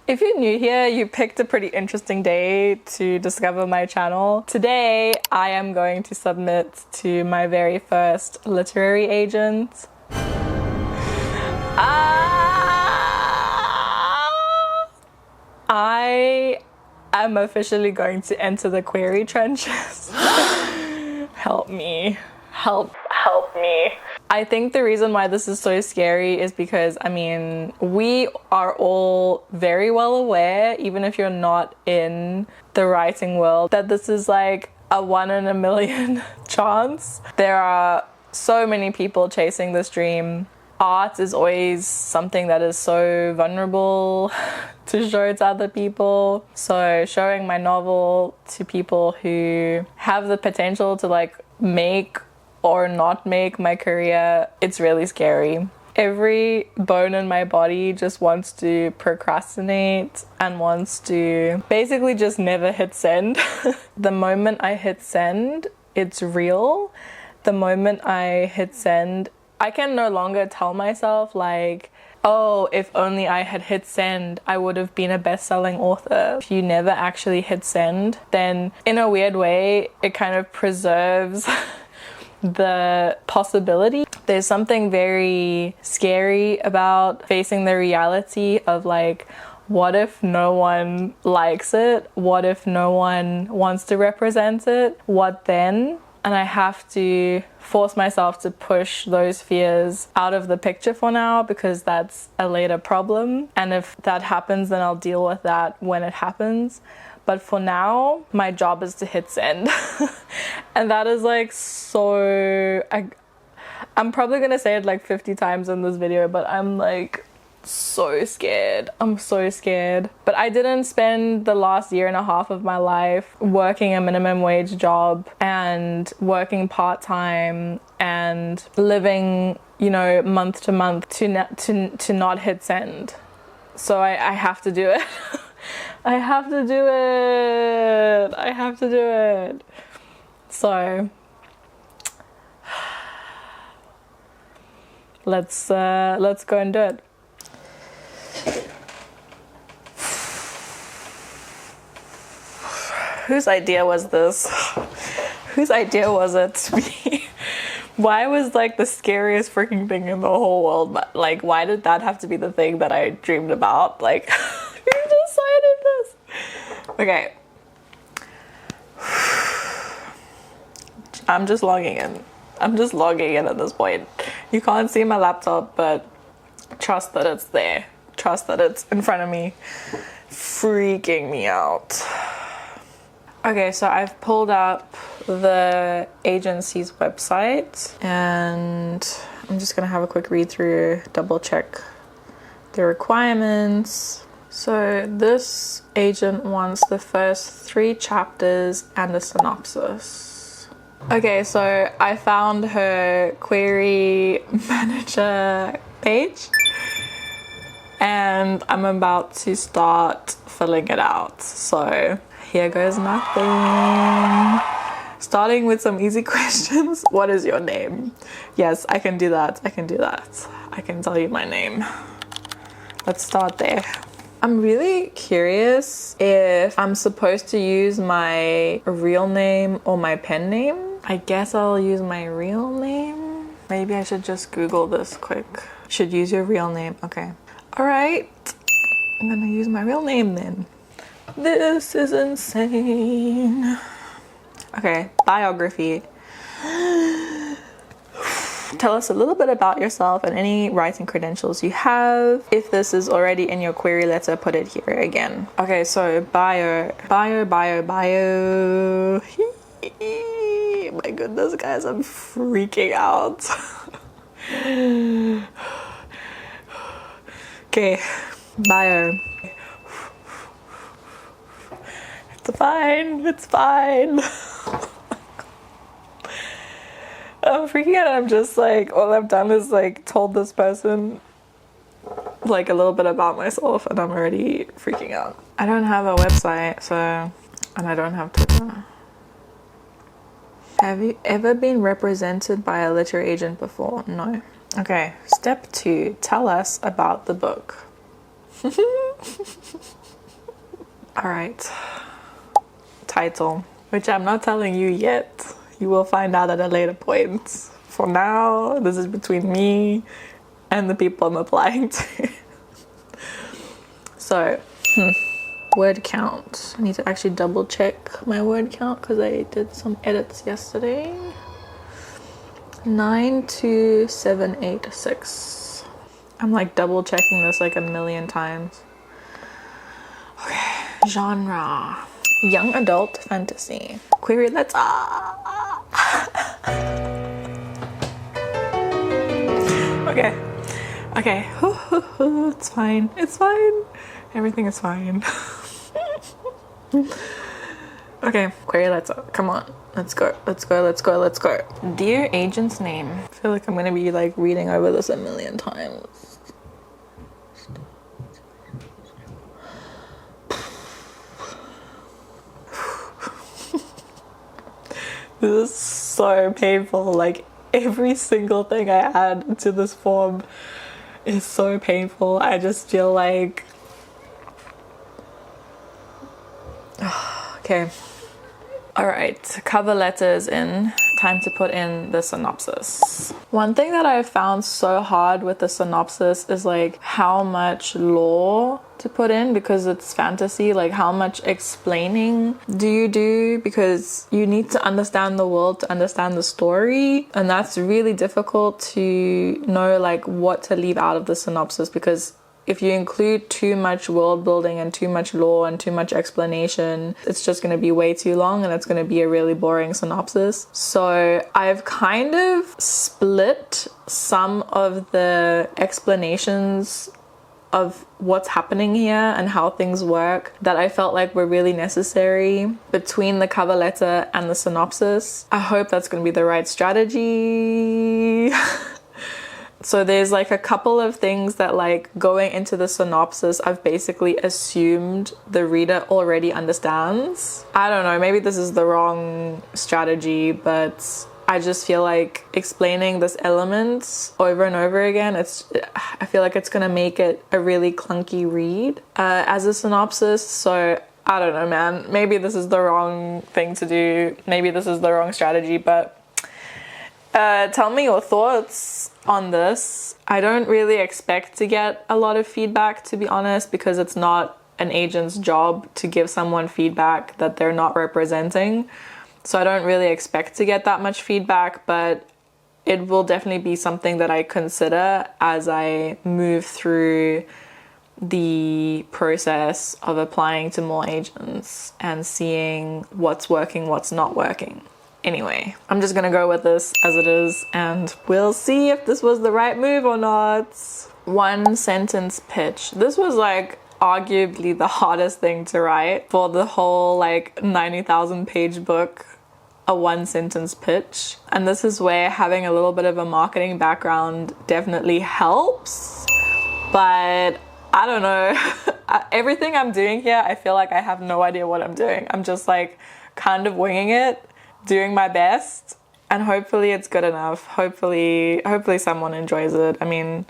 If you're new here, you picked a pretty interesting day to discover my channel. Today, I am going to submit to my very first literary agent. I am officially going to enter the query trenches. Help me. Help me. I think the reason why this is so scary is because, I mean, we are all very well aware, even if you're not in the writing world, that this is like a 1 in a million chance. There are so many people chasing this dream. Art is always something that is so vulnerable to show to other people. So showing my novel to people who have the potential to like make or not make my career, it's really scary. Every bone in my body just wants to procrastinate and wants to basically just never hit send. The moment I hit send, it's real. The moment I hit send, I can no longer tell myself like, oh, if only I had hit send, I would have been a best-selling author. If you never actually hit send, then in a weird way, it kind of preserves the possibility. There's something very scary about facing the reality of like, what if no one likes it? What if no one wants to represent it? What then? And I have to force myself to push those fears out of the picture for now, because that's a later problem. And if that happens, then I'll deal with that when it happens. But for now, my job is to hit send. And that is like so... I'm probably gonna say it like 50 times in this video, but I'm like so scared. I'm so scared. But I didn't spend the last 1.5 years of my life working a minimum wage job and working part-time and living, you know, month to month to not hit send. So I have to do it. I have to do it. I have to do it. So let's go and do it. Whose idea was this? Whose idea was it to be? Why was like the scariest freaking thing in the whole world? Like, why did that have to be the thing that I dreamed about? Like, who decided this? Okay. I'm just logging in. I'm just logging in at this point. You can't see my laptop, but trust that it's there. Trust that it's in front of me. Freaking me out. Okay, so I've pulled up the agency's website and I'm just gonna have a quick read through, double check the requirements. So this agent wants the first 3 chapters and a synopsis. Okay, so I found her query manager page and I'm about to start filling it out. So here goes nothing. Starting with some easy questions. What is your name? Yes, I can do that. I can do that. I can tell you my name. Let's start there. I'm really curious if I'm supposed to use my real name or my pen name. I guess I'll use my real name. Maybe I should just Google this quick. Should use your real name. Okay. All right. I'm gonna use my real name then. This is insane. Okay, biography. Tell us a little bit about yourself and any writing credentials you have. If this is already in your query letter, put it here again. Okay, so bio. My goodness, guys, I'm freaking out. Okay, bio. It's fine, it's fine. I'm freaking out. I'm just like, all I've done is like told this person like a little bit about myself and I'm already freaking out. I don't have a website, so, and I don't have Twitter. Have you ever been represented by a literary agent before? No. Okay, step 2, tell us about the book. All right. Title, which I'm not telling you yet. You will find out at a later point. For now, this is between me and the people I'm applying to. So, word count. I need to actually double check my word count because I did some edits yesterday. 92786. I'm like double checking this like a million times. Okay, genre. Young adult fantasy. Query letter. Okay. Okay. It's fine. It's fine. Everything is fine. Okay. Query letter. Come on. Let's go. Let's go. Let's go. Let's go. Dear agent's name. I feel like I'm gonna be like reading over this a million times. This is so painful. Like every single thing I add to this form is so painful. I just feel like okay. All right, cover letters in. Time to put in the synopsis. One thing that I've found so hard with the synopsis is like how much lore to put in because it's fantasy. Like how much explaining do you do because you need to understand the world to understand the story, and that's really difficult to know like what to leave out of the synopsis because if you include too much world building and too much lore and too much explanation, it's just going to be way too long and it's going to be a really boring synopsis. So I've kind of split some of the explanations of what's happening here and how things work that I felt like were really necessary between the cover letter and the synopsis. I hope that's going to be the right strategy. So there's like a couple of things that like going into the synopsis, I've basically assumed the reader already understands. I don't know, maybe this is the wrong strategy, but I just feel like explaining this element over and over again, I feel like it's gonna make it a really clunky read as a synopsis. So I don't know, man, maybe this is the wrong thing to do. Maybe this is the wrong strategy, but tell me your thoughts on this. I don't really expect to get a lot of feedback, to be honest, because it's not an agent's job to give someone feedback that they're not representing. So I don't really expect to get that much feedback, but it will definitely be something that I consider as I move through the process of applying to more agents and seeing what's working, what's not working. Anyway, I'm just gonna go with this as it is and we'll see if this was the right move or not. One sentence pitch. This was like arguably the hardest thing to write for the whole like 90,000 page book, a one sentence pitch. And this is where having a little bit of a marketing background definitely helps. But I don't know, everything I'm doing here, I feel like I have no idea what I'm doing. I'm just like kind of winging it, doing my best, and hopefully it's good enough. Hopefully someone enjoys it. I mean,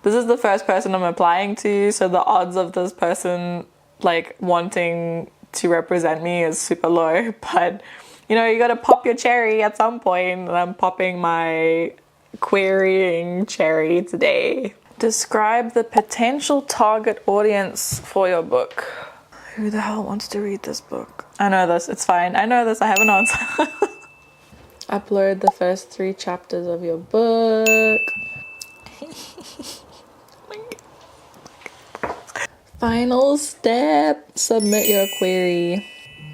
this is the first person I'm applying to, so the odds of this person like wanting to represent me is super low, but you know, you gotta pop your cherry at some point, and I'm popping my querying cherry today. Describe the potential target audience for your book. Who the hell wants to read this book? I know this, it's fine. I know this, I have an answer. Upload the first 3 chapters of your book. Final step, submit your query.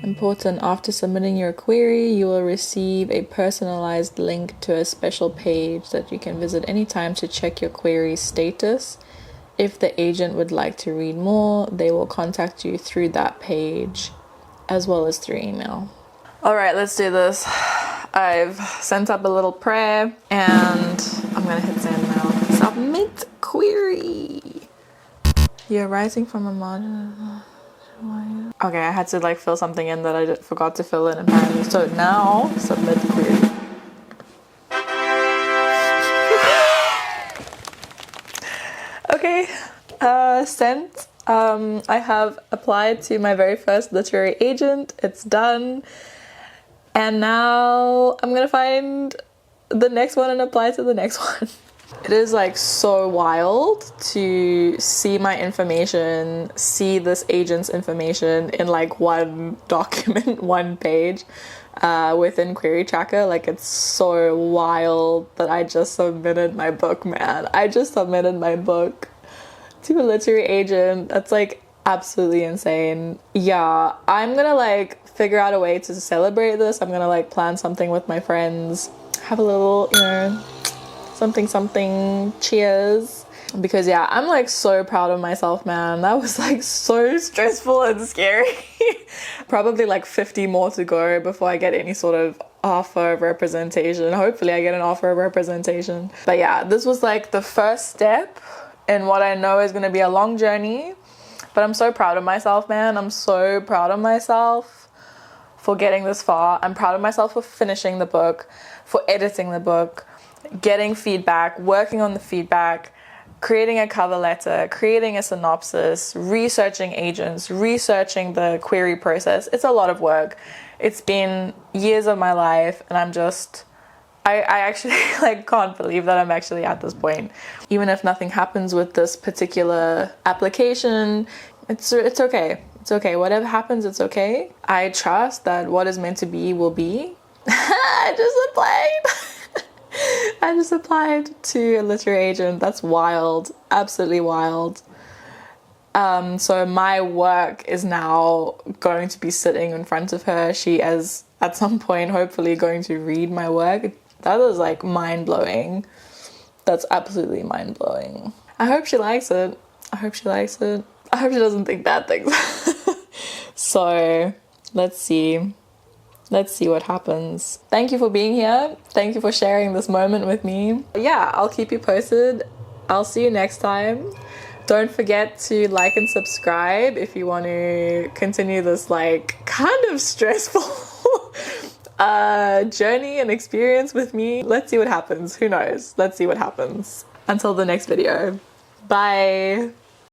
Important, after submitting your query, you will receive a personalized link to a special page that you can visit anytime to check your query status. If the agent would like to read more, they will contact you through that page as well as through email. All right, let's do this. I've sent up a little prayer and I'm gonna hit send now. Submit query. You're writing from a margin. Okay, I had to like fill something in that I forgot to fill in apparently. So now, submit query. Okay, sent. I have applied to my very first literary agent. It's done. And now I'm gonna find the next one and apply to the next one. It is like so wild to see my information, see this agent's information in like one document, one page within Query Tracker. Like, it's so wild that I just submitted my book, man. I just submitted my book to a literary agent. That's like absolutely insane. Yeah, I'm gonna like figure out a way to celebrate this. I'm gonna like plan something with my friends, have a little, you know, something, cheers. Because yeah, I'm like so proud of myself, man. That was like so stressful and scary. Probably like 50 more to go before I get any sort of offer of representation. Hopefully I get an offer of representation. But yeah, this was like the first step in what I know is going to be a long journey. But I'm so proud of myself, man. I'm so proud of myself for getting this far. I'm proud of myself for finishing the book, for editing the book, getting feedback, working on the feedback, creating a cover letter, creating a synopsis, researching agents, researching the query process. It's a lot of work. It's been years of my life, and I actually like can't believe that I'm actually at this point. Even if nothing happens with this particular application, it's okay. It's okay. Whatever happens, it's okay. I trust that what is meant to be will be. I just applied to a literary agent. That's wild. Absolutely wild. So my work is now going to be sitting in front of her. She is at some point hopefully going to read my work. That is like mind-blowing. That's absolutely mind-blowing. I hope she likes it. I hope she likes it. I hope she doesn't think bad things. So let's see. Let's see what happens. Thank you for being here. Thank you for sharing this moment with me. Yeah, I'll keep you posted. I'll see you next time. Don't forget to like and subscribe if you want to continue this like kind of stressful journey and experience with me. Let's see what happens. Who knows? Let's see what happens. Until the next video. Bye.